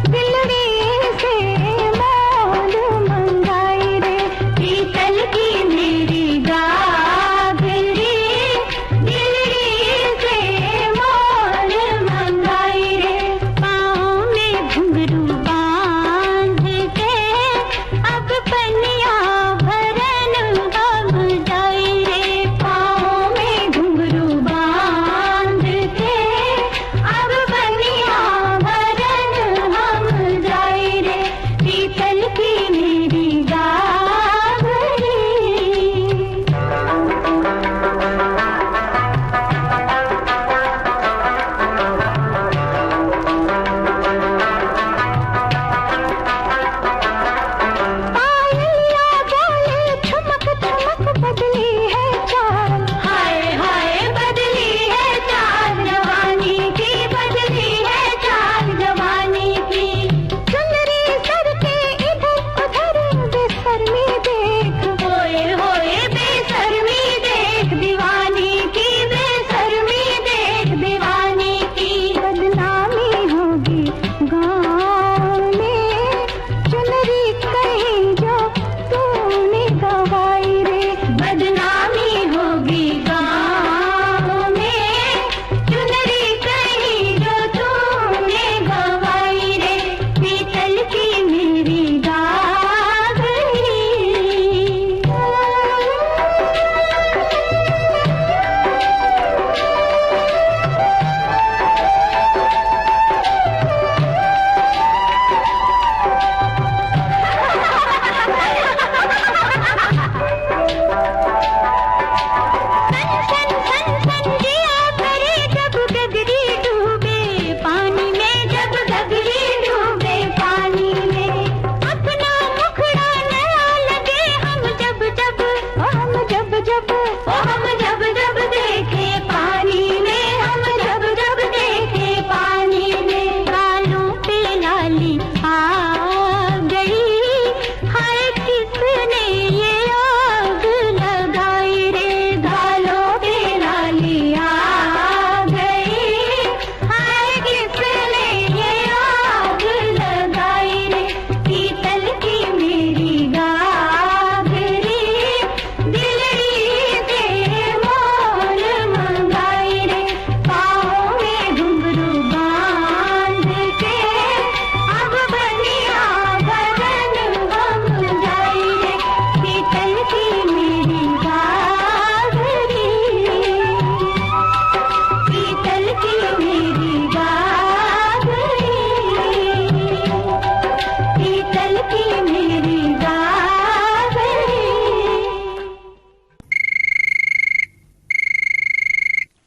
दिलड़ी से मोल मंगाई रे, पीतल की मेरी गागरे दिलड़ी से मोल मंगाई रे, पाँव में घुंघरू बांध के अब पनिया भरन हम जाई रे, पाँव में घुंघरू बांध के अब पनिया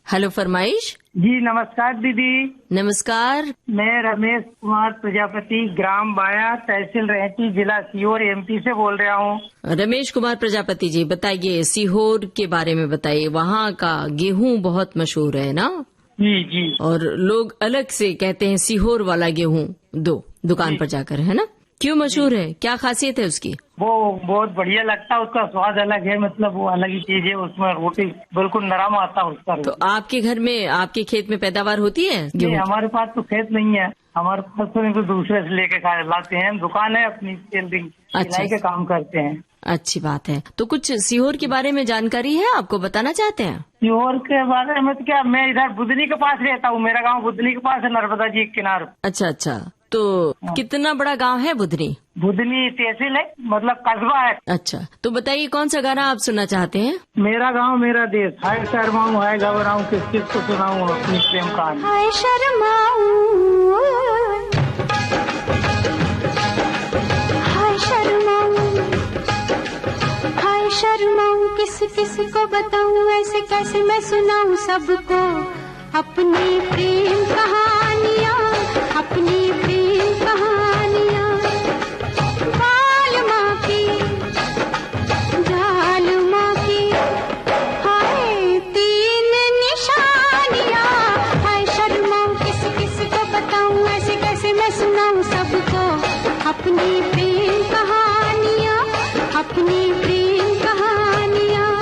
हेलो फरमाइश। जी नमस्कार दीदी। नमस्कार। मैं रमेश कुमार प्रजापति, ग्राम बाया, तहसील रेहटी, जिला सीहोर, एमपी से बोल रहा हूँ। रमेश कुमार प्रजापति जी, बताइए सीहोर के बारे में बताइए। वहाँ का गेहूं बहुत मशहूर है ना? जी जी। और लोग अलग से कहते हैं सीहोर वाला गेहूं दो दुकान पर जाकर, है ना? क्यों मशहूर है, क्या खासियत है उसकी? वो बहुत बढ़िया लगता है, उसका स्वाद अलग है, मतलब वो अलग ही चीज है। उसमें रोटी बिल्कुल नरम आता है उसका। तो आपके घर में, आपके खेत में पैदावार होती है नहीं, गेहूं? हमारे पास तो खेत नहीं है, हमारे पास तो दूसरे से लेके लाते हैं। दुकान है अपनी, टेलरिंग सिलाई का काम करते हैं। अच्छी बात है। तो कुछ सीहोर के बारे में जानकारी है आपको, बताना चाहते हैं? सीहोर के बारे में तो क्या, मैं इधर बुधनी के पास रहता हूँ। मेरा गांव बुधनी के पास है, नर्मदा जी के किनारे। अच्छा अच्छा। तो कितना बड़ा गांव है बुधनी? बुधनी तहसील है, मतलब कस्बा है। अच्छा, तो बताइए कौन सा गाना आप सुनना चाहते हैं? मेरा गांव मेरा देश। हाय शर्माऊं, हाय घबराऊं, किस किस को सुनाऊं अपनी प्रेम कहानी। हाय शर्माऊं, हाय शर्माऊं, हाय शर्माऊं, किस किस को बताऊं, ऐसे कैसे मैं सुनाऊं सबको अपनी प्रेम कहानियाँ, अपनी प्रेम कहानियाँ। बाल माँ की, जाल माँ की, हाय तीन निशानियाँ। हाय शर्माऊं, किस किस को बताऊं, ऐसे कैसे मैं सुनाऊं सबको अपनी प्रेम कहानियाँ, अपनी प्रेम कहानियाँ।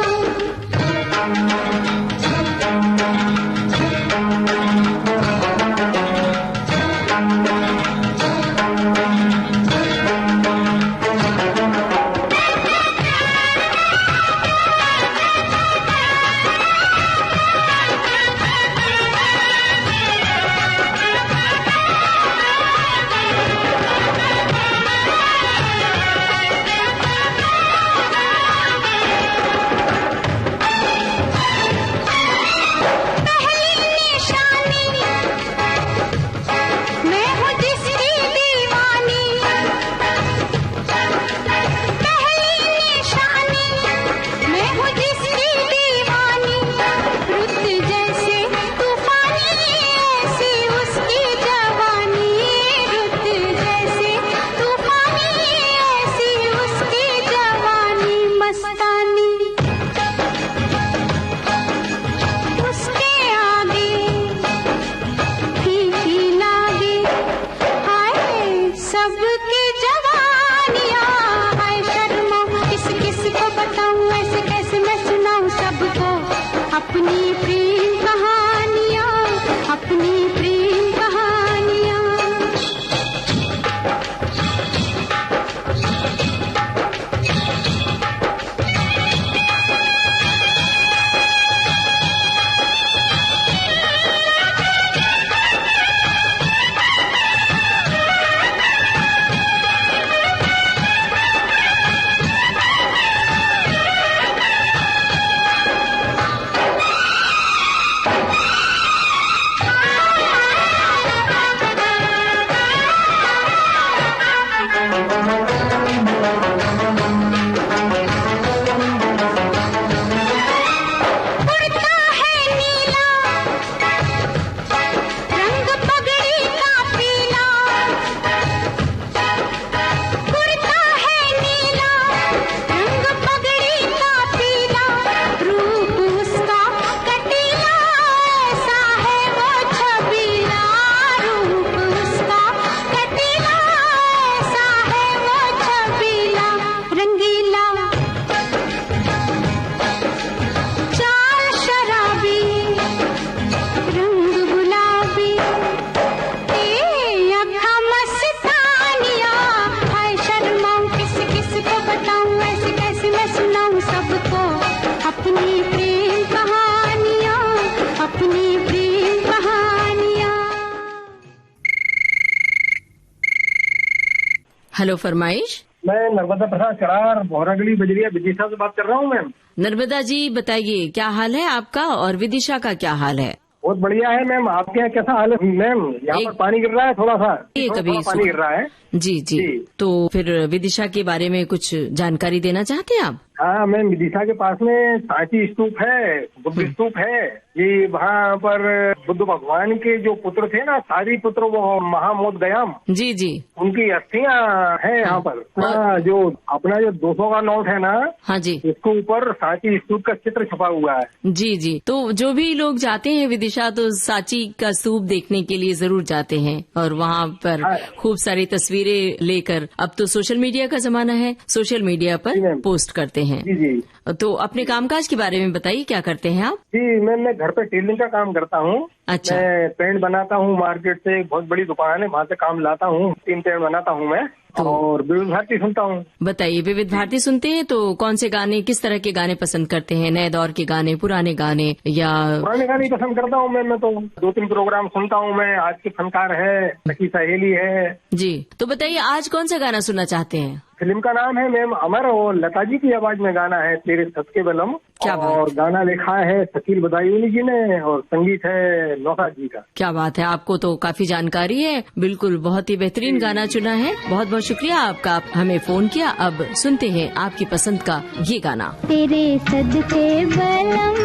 हेलो फरमाइश। मैं नर्मदा प्रसाद चरार, बोहरागली बजरिया, विदिशा से बात कर रहा हूँ मैम। नर्मदा जी बताइए क्या हाल है आपका और विदिशा का क्या हाल है? बहुत बढ़िया है मैम। आपके यहाँ कैसा हाल है मैम? यहाँ पर पानी गिर रहा है थोड़ा सा, कभी पानी गिर रहा है। जी जी। तो फिर विदिशा के बारे में कुछ जानकारी देना चाहते हैं आप? हाँ मैम, विदिशा के पास में सांची स्तूप है, बुद्ध स्तूप है जी। वहाँ पर बुद्ध भगवान के जो पुत्र थे ना, सारी पुत्र, वो महामोद गयाम, जी जी, उनकी अस्थियां हैं यहाँ पर। हाँ, जो अपना जो 200 का नोट है ना, हाँ जी, इसके ऊपर सांची स्तूप का चित्र छपा हुआ है। जी जी। तो जो भी लोग जाते हैं विदिशा तो सांची का स्तूप देखने के लिए जरूर जाते हैं और वहाँ पर खूब सारी तस्वीरें लेकर, अब तो सोशल मीडिया का जमाना है, सोशल मीडिया पर पोस्ट करते हैं। जी जी। तो अपने कामकाज के बारे में बताइए, क्या करते हैं आप? जी मैं घर पे टेलरिंग का काम करता हूँ। अच्छा। मैं पेंट बनाता हूँ, मार्केट से एक बहुत बड़ी दुकान है, वहाँ से काम लाता हूँ, 3 पेंट बनाता हूँ मैं। और विविध भारती सुनता हूँ। बताइए, विविध भारती सुनते हैं तो कौन से गाने, किस तरह के गाने पसंद करते हैं? नए दौर के गाने, पुराने गाने या? पुराने गाने पसंद करता हूँ मैं तो 2-3 प्रोग्राम सुनता हूँ मैं। आज के फनकार है, सखी सहेली है जी। तो बताइए आज कौन सा गाना सुनना चाहते हैं? फिल्म का नाम है मैम अमर, और लता जी की आवाज में गाना है तेरे सत के बलम। क्या बात। और गाना लिखा है शकील बदायूनी जी ने और संगीत है नौका जी का। क्या बात है, आपको तो काफी जानकारी है। बिल्कुल, बहुत ही बेहतरीन गाना चुना है। बहुत बहुत शुक्रिया आपका, आप हमें फोन किया। अब सुनते हैं आपकी पसंद का ये गाना। तेरे सदके बलम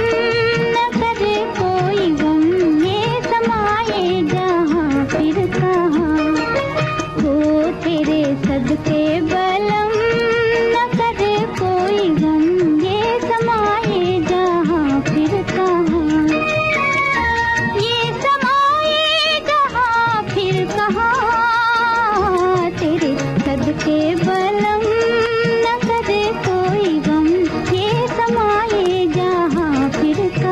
न करे कोई गम, ये समाए जहाँ फिर कहाँ हो। तेरे सदके बलम न करे कोई गम, ये समाए जहाँ फिर कहाँ, ये समाए जहाँ फिर कहाँ। तेरे सदके बलम न करे कोई गम, ये समाए जहाँ फिर कहाँ।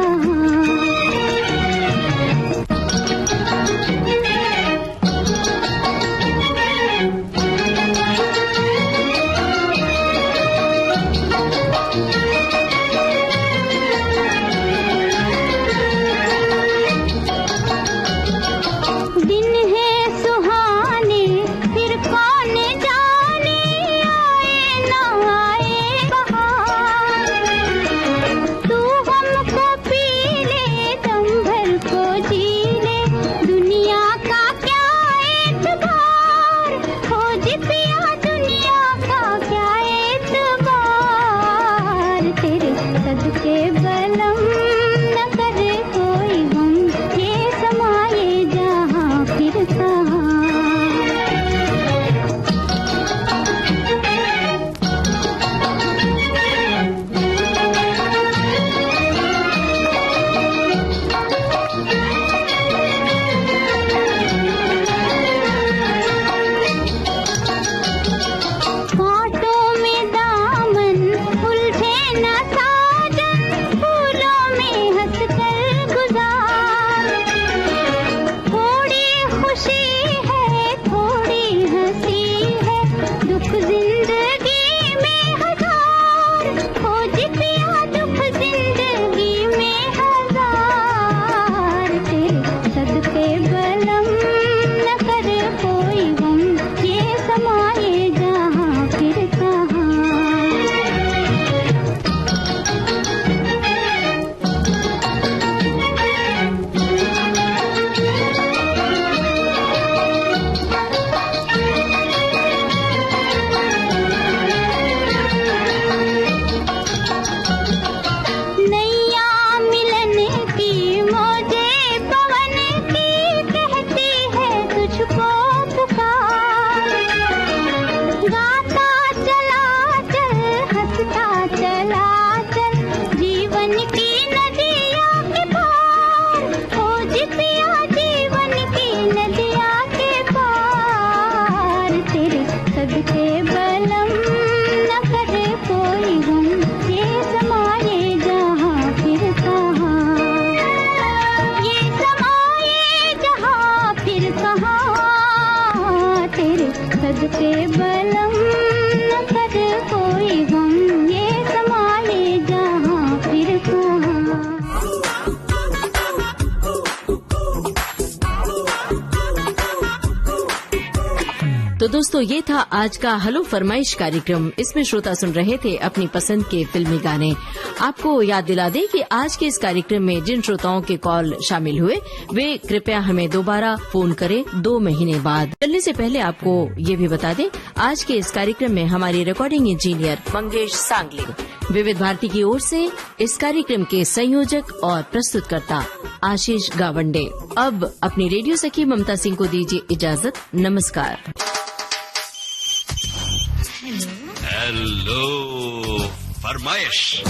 तो दोस्तों ये था आज का हेलो फरमाइश कार्यक्रम। इसमें श्रोता सुन रहे थे अपनी पसंद के फिल्मी गाने। आपको याद दिला दें कि आज के इस कार्यक्रम में जिन श्रोताओं के कॉल शामिल हुए वे कृपया हमें दोबारा फोन करें 2 महीने बाद। चलने से पहले आपको ये भी बता दें, आज के इस कार्यक्रम में हमारी रिकॉर्डिंग इंजीनियर मंगेश सांगली। विविध भारती की ओर से इस कार्यक्रम के संयोजक और प्रस्तुतकर्ता आशीष गावंडे। अब अपनी रेडियो सखी ममता सिंह को दीजिए इजाजत। नमस्कार। हेलो फरमाइश।